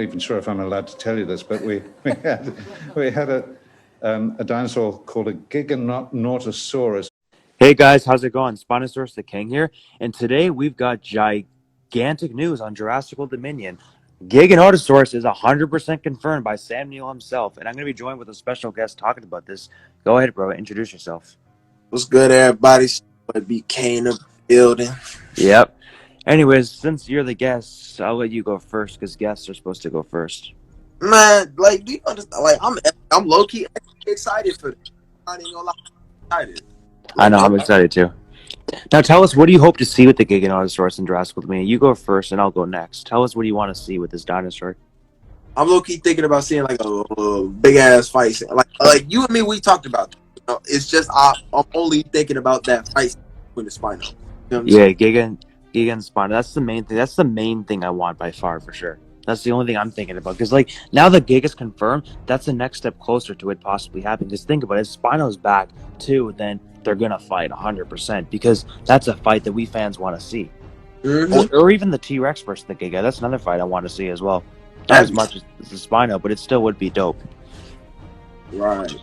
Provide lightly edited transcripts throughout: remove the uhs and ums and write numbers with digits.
even sure if I'm allowed to tell you this, but we had a dinosaur called a Giganotosaurus. Hey guys, how's it going? Spinosaurus the King here, and today we've got gigantic news on Jurassic World Dominion. Giganotosaurus is 100% confirmed by Sam Neill himself, and I'm going to be joined with a special guest talking about this. Go ahead, bro. Introduce yourself. What's good, everybody? BK in the building. Yep. Anyways, since you're the guest, I'll let you go first because guests are supposed to go first. Man, like, do you understand? Like, I'm low key excited for this. I ain't gonna lie, I'm excited. I know, I'm excited too. Now, tell us, what do you hope to see with the Giganotosaurus in Jurassic World Dominion? You go first, and I'll go next. Tell us what you want to see with this dinosaur. I'm low key thinking about seeing like a big ass fight scene. Like you and me, we talked about. It's just I'm only thinking about that fight scene with the Spino. You know Yeah, Gigan Spino. That's the main thing. That's the main thing I want by far, for sure. That's the only thing I'm thinking about. Because, like, now that Giga's confirmed, that's the next step closer to it possibly happening. Because think about it, if Spino's back, too, then they're going to fight 100%. Because that's a fight that we fans want to see. Mm-hmm. Or even the T-Rex versus the Giga. That's another fight I want to see as well. Not as much as the Spino, but it still would be dope. Right.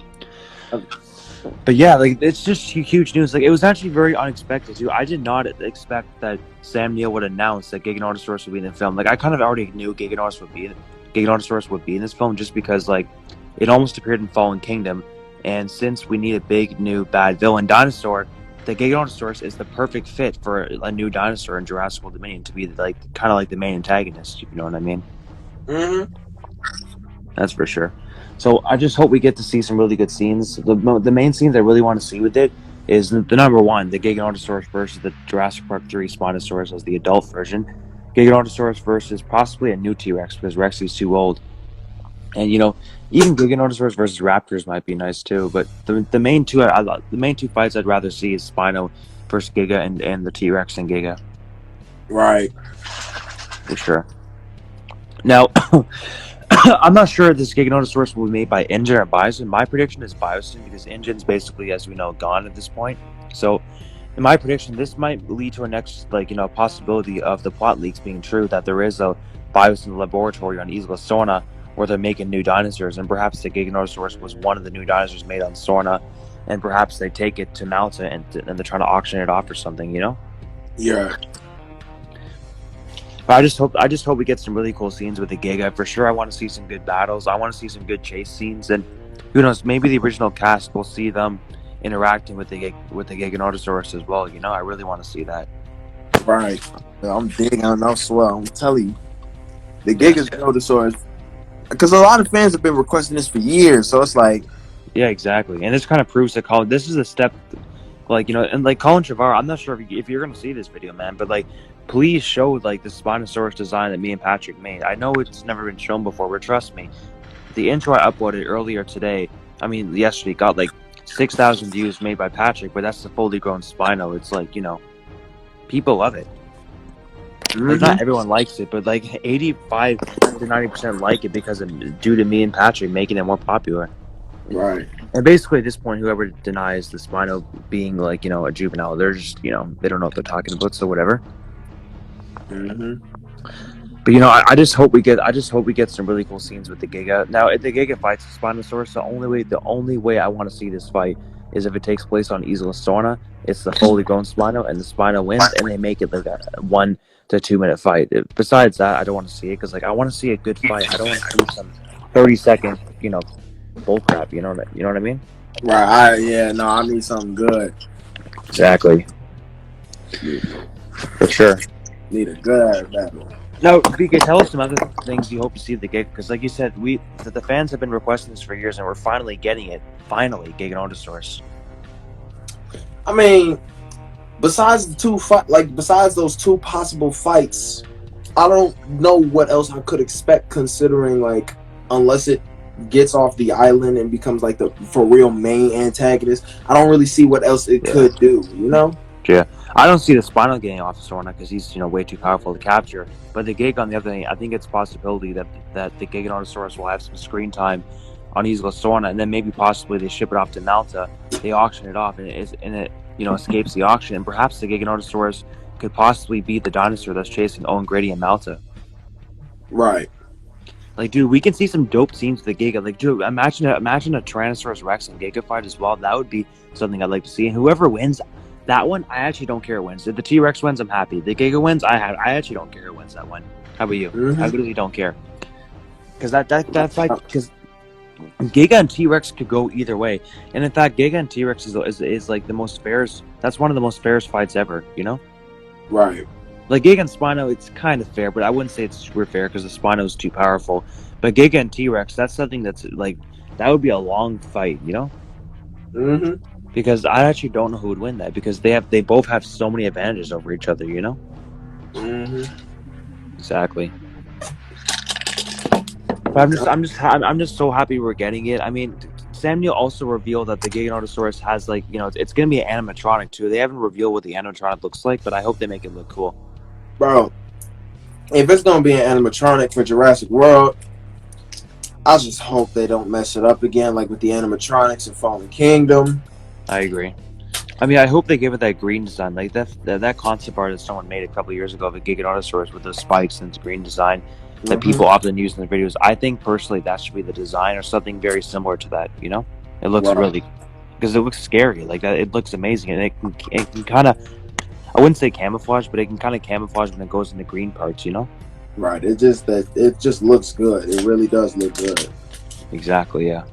But yeah, like, it's just huge news. Like, it was actually very unexpected too. I did not expect that Sam Neill would announce that Giganotosaurus would be in the film. Like, I kind of already knew Giganotosaurus would be in this film, just because, like, it almost appeared in Fallen Kingdom, and since we need a big new bad villain dinosaur, the Giganotosaurus is the perfect fit for a new dinosaur in Jurassic World Dominion to be like kind of like the main antagonist. You know what I mean? Mm-hmm. That's for sure. So I just hope we get to see some really good scenes. The main scenes I really want to see with it is the number one, the Giganotosaurus versus the Jurassic Park 3 Spinosaurus as the adult version. Giganotosaurus versus possibly a new T-Rex because Rex is too old. And, you know, even Giganotosaurus versus Raptors might be nice too. But the main two fights I'd rather see is Spino versus Giga and the T-Rex and Giga. Right. For sure. Now, I'm not sure if this Giganotosaurus will be made by Ingen or Biosyn. My prediction is Biosyn because Ingen's basically, as we know, gone at this point. So, in my prediction, this might lead to a next, possibility of the plot leaks being true, that there is a Biosyn laboratory on Isla Sorna where they're making new dinosaurs, and perhaps the Giganotosaurus was one of the new dinosaurs made on Sorna, and perhaps they take it to Malta and they're trying to auction it off or something, you know? Yeah. But I just hope we get some really cool scenes with the Giga. For sure, I want to see some good battles. I want to see some good chase scenes, and who knows, maybe the original cast will see them interacting with the Giganotosaurus as well. You know, I really want to see that. Right. I'm digging on as well. I'm telling you, the Giganotosaurus, because a lot of fans have been requesting this for years. So it's like, yeah, exactly, and this kind of proves that Colin. This is a step, like, you know, and like Colin Trevorrow. I'm not sure if you're going to see this video, man, but like, please show like the Spinosaurus design that me and Patrik made. I know it's never been shown before, but trust me, the intro I uploaded earlier today, yesterday, got like 6,000 views made by Patrik, but that's the fully grown Spino. It's like, you know, people love it. Like, not everyone likes it, but like 85 to 90% like it because of due to me and Patrik making it more popular. right. And basically at this point, whoever denies the Spino being, like, you know, a juvenile, they're just, you know, they don't know what they're talking about, so whatever. Mm-hmm. But, you know, I just hope we get some really cool scenes with the Giga. Now, if the Giga fights the Spinosaurus, the only way I want to see this fight is if it takes place on Isla Sorna. It's the fully grown Spino, and the Spino wins, and they make it like a 1 to 2 minute fight. Besides that, I don't want to see it because, like, I want to see a good fight. I don't want to see some 30-second, you know, bullcrap. You know what I mean? Right. I need something good. Exactly. For sure. Need a good battle. Now, BK, tell us some other things you hope to see at the Giga, because like you said, the fans have been requesting this for years, and we're finally getting it. Finally, Giganotosaurus. I mean, besides those two possible fights, I don't know what else I could expect, considering, like, unless it gets off the island and becomes like the for real main antagonist, I don't really see what else it could do, you know? Yeah. I don't see the Spino getting off of Sorna because he's, you know, way too powerful to capture. But the Gig, on the other hand, I think it's a possibility that the Giganotosaurus will have some screen time on Isla Sorna, and then maybe possibly they ship it off to Malta, they auction it off, and it you know, escapes the auction, and perhaps the Giganotosaurus could possibly be the dinosaur that's chasing Owen Grady in Malta. Right. Like, dude, we can see some dope scenes with the Giga. Like, dude, imagine a Tyrannosaurus-Rex and Giga fight as well. That would be something I'd like to see. And whoever wins that one, I actually don't care who wins. If the T-Rex wins, I'm happy. The Giga wins, I actually don't care who wins that one. How about you? I literally don't care. Because that fight, because Giga and T-Rex could go either way. And in fact, Giga and T-Rex is like the most fairest. That's one of the most fairest fights ever, you know? Right. Like Giga and Spino, it's kind of fair, but I wouldn't say it's super fair because the Spino is too powerful. But Giga and T-Rex, that's something that's like, that would be a long fight, you know? Mm-hmm. Because I actually don't know who would win that because they both have so many advantages over each other, you know? Mm-hmm. Exactly. But I'm just so happy we're getting it. I mean, Samuel also revealed that the Giganotosaurus has like, you know, it's gonna be an animatronic too. They haven't revealed what the animatronic looks like, but I hope they make it look cool. Bro, if it's gonna be an animatronic for Jurassic World, I just hope they don't mess it up again, like with the animatronics in Fallen Kingdom. I agree. I mean, I hope they give it that green design, like that concept art that someone made a couple years ago of a Giganotosaurus with those spikes and its green design that people often use in their videos. I think personally that should be the design or something very similar to that. You know, it looks really, because it looks scary like that. It looks amazing, and it can kind of, I wouldn't say camouflage, but it can kind of camouflage when it goes into green parts. You know. Right. It just looks good. It really does look good. Exactly. Yeah.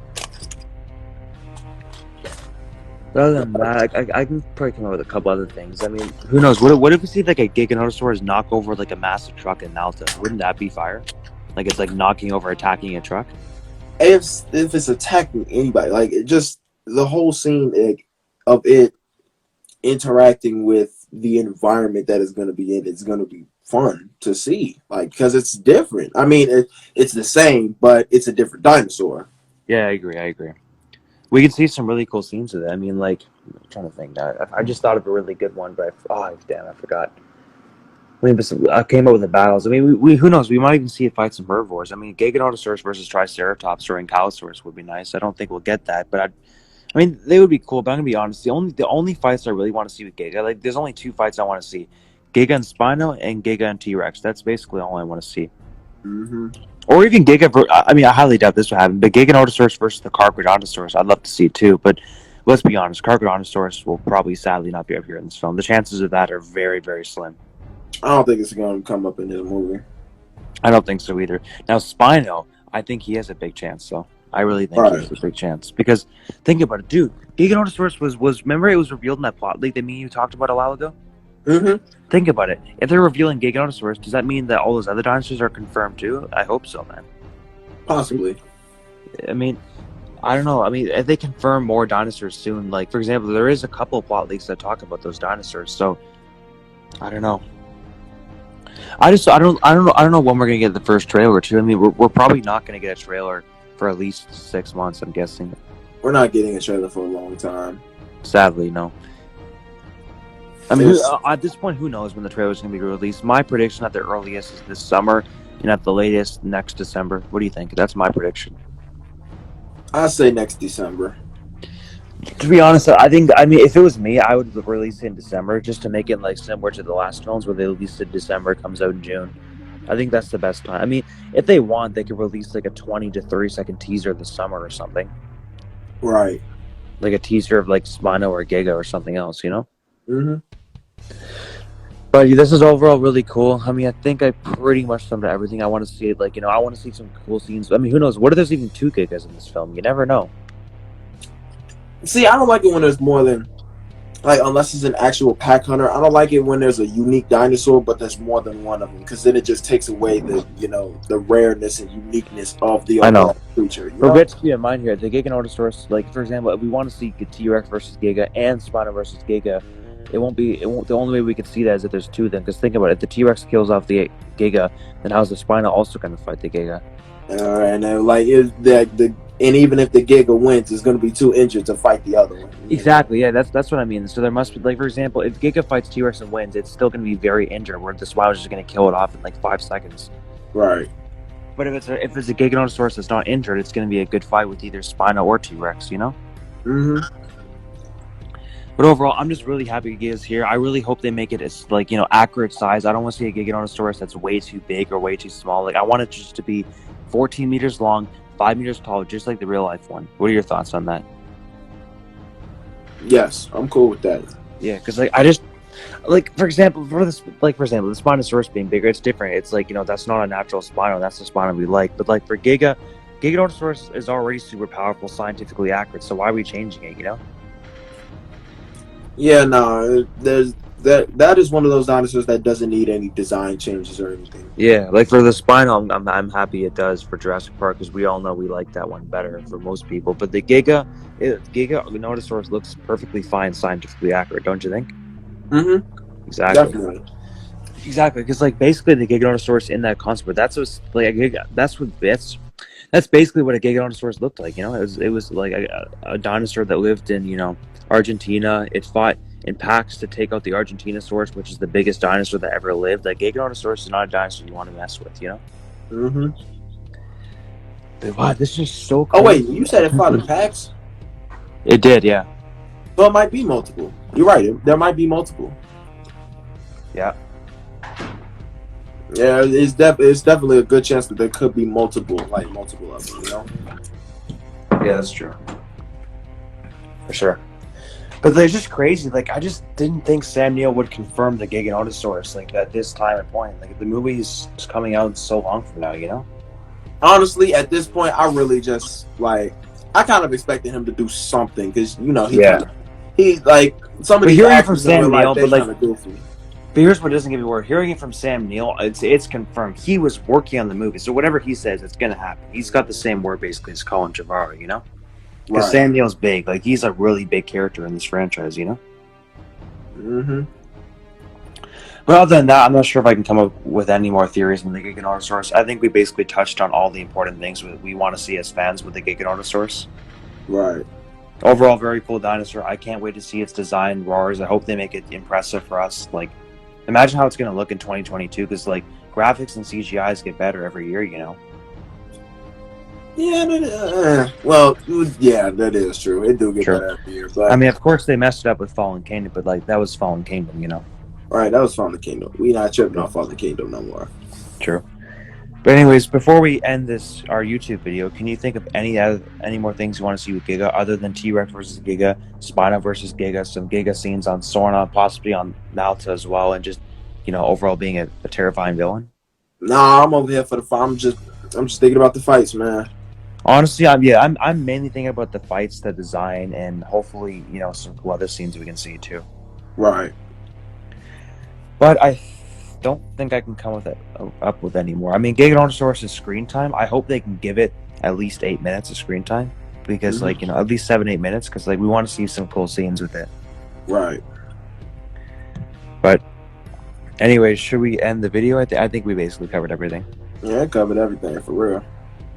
Other than that, I can probably come up with a couple other things. I mean, who knows? What if we see like a Giganotosaurus knock over like a massive truck in Malta? Wouldn't that be fire? Like it's like knocking over, attacking a truck. If it's attacking anybody, like it just the whole scene of it interacting with the environment that is going to be in, it's going to be fun to see, like because it's different. I mean, it's the same, but it's a different dinosaur. Yeah, I agree. We can see some really cool scenes of it. I mean, like, I'm trying to think now. I just thought of a really good one, but I forgot. I came up with the battles. I mean, we who knows? We might even see it fight some herbivores. I mean, Giganotosaurus versus Triceratops or Allosaurus would be nice. I don't think we'll get that, but I mean, they would be cool. But I'm gonna be honest. The only fights I really want to see with Giga, like, there's only two fights I want to see: Giga and Spino and Giga and T-Rex. That's basically all I want to see. Mm-hmm. Or even Giga. I mean, I highly doubt this will happen. But Giganotosaurus versus the Carnotaurus, I'd love to see it too. But let's be honest, Carnotaurus will probably sadly not be up here in this film. The chances of that are very, very slim. I don't think it's going to come up in this movie. I don't think so either. Now, Spino, I think he has a big chance, though. I really think he has a big chance. Because, think about it, dude. Giganotosaurus was remember it was revealed in that plot leak that me and you talked about a while ago? Mm-hmm. Think about it. If they're revealing Giganotosaurus, does that mean that all those other dinosaurs are confirmed too? I hope so, man. Possibly. I mean, I don't know. I mean, if they confirm more dinosaurs soon, like, for example, there is a couple of plot leaks that talk about those dinosaurs, so I don't know. I don't know when we're gonna get the first trailer too. I mean, we're probably not gonna get a trailer for at least 6 months. I'm guessing. We're not getting a trailer for a long time. Sadly, no. I mean, at this point, who knows when the trailer's gonna be released? My prediction at the earliest is this summer, and at the latest next December. What do you think? That's my prediction. I say next December. To be honest, I mean, if it was me, I would release it in December just to make it like similar to the last films where they released it in December, comes out in June. I think that's the best time. I mean, if they want, they could release like a 20 to 30 second teaser this summer or something. Right. Like a teaser of like Spino or Giga or something else, you know? Mm-hmm. But this is overall really cool. I mean, I think I pretty much summed up everything. I want to see it, like, you know, I want to see some cool scenes. I mean, who knows? What if there's even 2 Gigas in this film? You never know. See, I don't like it when there's more than, like, unless it's an actual pack hunter. I don't like it when there's a unique dinosaur, but there's more than one of them, because then it just takes away the, you know, the rareness and uniqueness of the overall creature. But let's keep in mind here, the Giganotosaurus, like, for example, if we want to see T-Rex versus Giga and Spino versus Giga, the only way we could see that is if there's 2 of them. Because think about it, if the T-Rex kills off the Giga, then how's the Spino also going to fight the Giga? And and even if the Giga wins, there's going to be 2 injured to fight the other one. Exactly, yeah, that's what I mean. So there must be, like, for example, if Giga fights T-Rex and wins, it's still going to be very injured, where the Spino is just going to kill it off in like 5 seconds. Right. But if it's a Giganotosaurus that's not injured, it's going to be a good fight with either Spino or T-Rex, you know? Mm-hmm. But overall, I'm just really happy Giga's here. I really hope they make it as, like, you know, accurate size. I don't want to see a Giganotosaurus that's way too big or way too small. Like, I want it just to be 14 meters long, 5 meters tall, just like the real life one. What are your thoughts on that? Yes, I'm cool with that. Yeah, because like I just like for example, the Spinosaurus being bigger, it's different. It's like, you know, that's not a natural spino, that's the spino we like. But like for Giganotosaurus is already super powerful, scientifically accurate. So why are we changing it? You know? Yeah, no, that is one of those dinosaurs that doesn't need any design changes or anything. Yeah, like for the spino, I'm happy it does for Jurassic Park because we all know we like that one better for most people. But the Giganotosaurus looks perfectly fine, scientifically accurate, don't you think? Mm-hmm. Exactly. Definitely. Exactly, because like basically the Giganotosaurus in that concept, that's basically what a Giganotosaurus looked like. You know, it was like a dinosaur that lived in, you know, Argentina. It fought in packs to take out the Argentinosaurus, which is the biggest dinosaur that ever lived. Like Giganotosaurus is not a dinosaur you want to mess with, you know. Mm-hmm. But wow, this is so crazy. Oh wait, you said it fought in packs? It did, yeah. So it might be multiple. You're right. There might be multiple. Yeah. Yeah, it's definitely a good chance that there could be multiple of them, you know? Yeah, that's true. For sure. But they're just crazy. Like, I just didn't think Sam Neill would confirm the Giganotosaurus, like, at this time and point. Like, the movie's just coming out so long from now, you know? Honestly, at this point, I really just, like, I kind of expected him to do something, because, you know, he's like, some of these actors in real life, they're kind of goofy. But here's what doesn't give me word. Hearing it from Sam Neill, it's confirmed. He was working on the movie, so whatever he says, it's gonna happen. He's got the same word basically as Colin Trevorrow, you know? Because Right. Sam Neill's big. Like, he's a really big character in this franchise, you know? Mm-hmm. But other than that, I'm not sure if I can come up with any more theories on the Giganotosaurus. I think we basically touched on all the important things we want to see as fans with the Giganotosaurus. Right. Overall, very cool dinosaur. I can't wait to see its design, roars. I hope they make it impressive for us. Like, imagine how it's going to look in 2022, because, like, graphics and CGIs get better every year, you know? Yeah, that is true. It do get better every year. But I mean, of course, they messed it up with Fallen Kingdom, but, like, that was Fallen Kingdom, you know? Right, that was Fallen Kingdom. We not tripping off Fallen Kingdom no more. True. But anyways, before we end our YouTube video, can you think of any more things you want to see with Giga other than T-Rex versus Giga, Spino versus Giga, some Giga scenes on Sorna, possibly on Malta as well, and just, you know, overall being a terrifying villain? Nah, I'm over here for the fight. I'm just thinking about the fights, man. Honestly, I'm mainly thinking about the fights, the design, and hopefully, you know, some cool other scenes we can see too. Right. But I don't think I can come up with any more. I mean, Giganotosaurus' screen time, I hope they can give it at least 8 minutes of screen time, because like, you know, at least 7-8 minutes, because like we want to see some cool scenes with it. Right. But anyways, should we end the video? I think we basically covered everything. Yeah, it covered everything for real.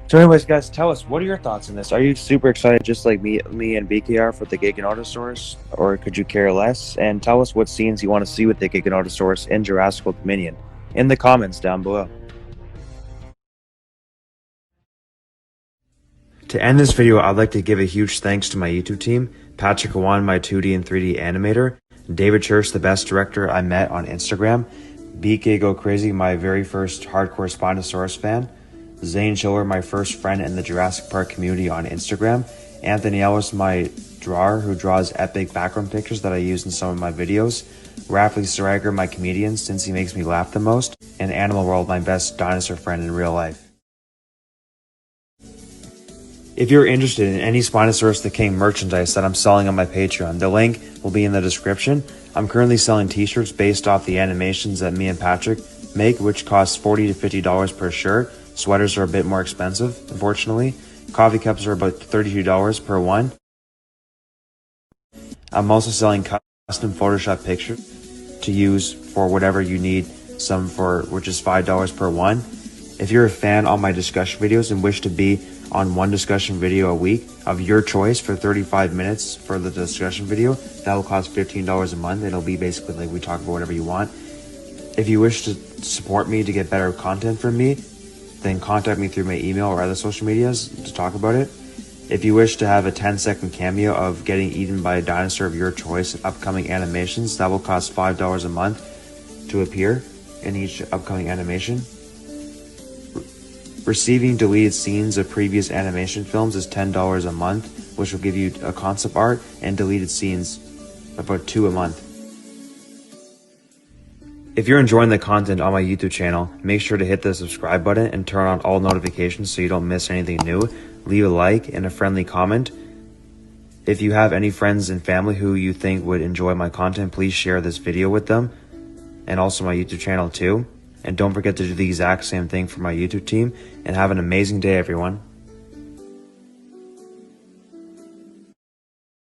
So anyways, guys, tell us, what are your thoughts on this? Are you super excited just like me and BK are for the Giganotosaurus, or could you care less? And tell us what scenes you want to see with the Giganotosaurus in Jurassic World Dominion in the comments down below. To end this video, I'd like to give a huge thanks to my YouTube team, Patrik, Cauan, my 2D and 3D animator, David Church, the best director I met on Instagram, BK Go Crazy, my very first hardcore Spinosaurus fan, Zane Schiller, my first friend in the Jurassic Park community on Instagram, Anthony Ellis, my drawer who draws epic background pictures that I use in some of my videos, Rafley Sarager, my comedian since he makes me laugh the most, and Animal World, my best dinosaur friend in real life. If you're interested in any Spinosaurus the King merchandise that I'm selling on my Patreon, the link will be in the description. I'm currently selling t-shirts based off the animations that me and Patrik make, which costs $40 to $50 per shirt. Sweaters are a bit more expensive, unfortunately. Coffee cups are about $32 per one. I'm also selling custom Photoshop pictures to use for whatever you need, which is $5 per one. If you're a fan of my discussion videos and wish to be on one discussion video a week of your choice for 35 minutes for the discussion video, that will cost $15 a month. It'll be basically like we talk about whatever you want. If you wish to support me to get better content from me, then contact me through my email or other social medias to talk about it. If you wish to have a 10-second cameo of getting eaten by a dinosaur of your choice in upcoming animations, that will cost $5 a month to appear in each upcoming animation. Receiving deleted scenes of previous animation films is $10 a month, which will give you a concept art and deleted scenes, about 2 a month. If you're enjoying the content on my YouTube channel, make sure to hit the subscribe button and turn on all notifications so you don't miss anything new. Leave a like and a friendly comment. If you have any friends and family who you think would enjoy my content, please share this video with them, and also my YouTube channel too. And don't forget to do the exact same thing for my YouTube team, and have an amazing day, everyone.